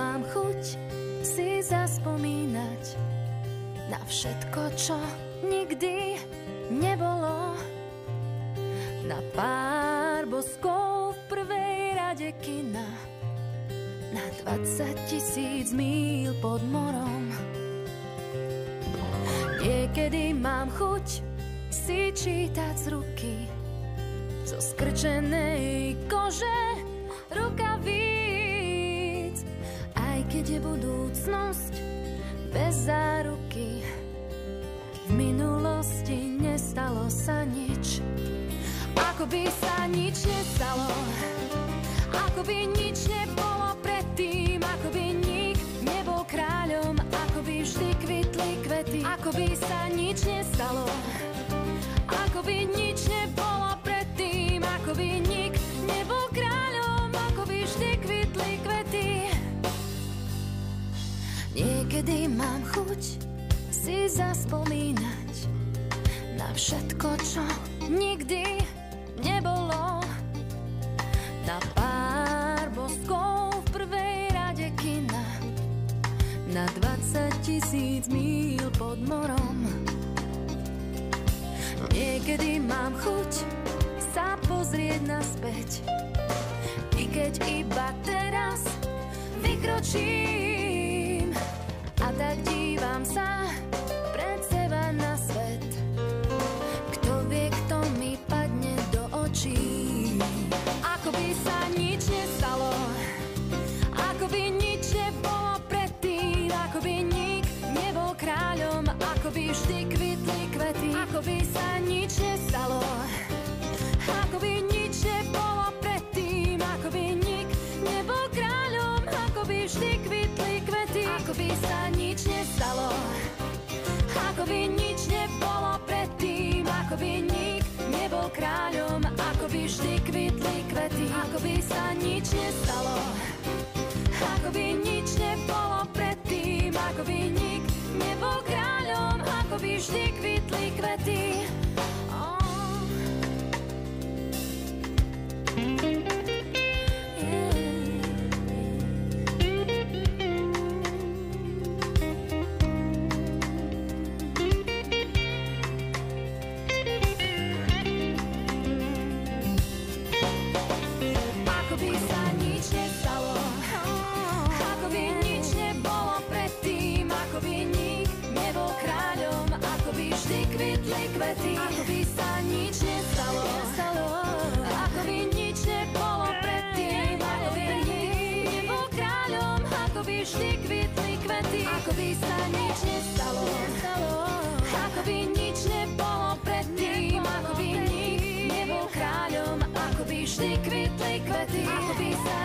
mám chuť si zaspomínať na všetko, čo nikdy nebolo, na pár boskov v prvej rade kina, na 20 000 míl pod morom. Niekedy mám chuť si čítať z ruky, zo skrčenej kože rukavíc, aj keď je budúcnosť bez záruky. V minulosti nestalo sa nič, ako by sa nič nestalo, ako by nič nebolo predtým, ako by nik nebol kráľom, ako by vždy kvitli kvety, ako by sa nič nestalo, ako by nič nebolo predtým, ako by nik nebol kráľom, ako by vždy kvitli kvety. Niekedy mám chuť si zaspomínať na všetko, čo nikdy nebolo, na pár boskov v prvej rade kina, na 20 000 míl pod morom. Niekedy mám chuť sa pozrieť naspäť, i keď iba teraz vykročím, a tak dívam sa pred seba na svet. Kto vie, kto mi padne do očí, ako by sa nič nestalo, ako by nič nebolo predtým, ako by nik nebol kráľom, ako by vždy kvitli kvety, ako by sa nič nestalo, ako by nič nebolo predtým, ako by nik nebol kráľom, ako by vždy kvitli kvety, ako by sa nič nestalo, ako by nič nebolo predtým, ako by nik nebol kráľom, ako by vždy kvitli kvety, ako by sa nič nestalo, ako by nič nebolo predtým, ako by nik nebol kráľom, ako by vždy kvitli kvety. Kvety, ako by sa nič nestalo, ako by nič nebolo predtým, ako by nik nebol kráľom, ako by vždy kvitli kvety, ako by sa nič nestalo, ako by nič nebolo predtým, ako by nik nebol kráľom, ako by vždy kvitli kvety, ako by sa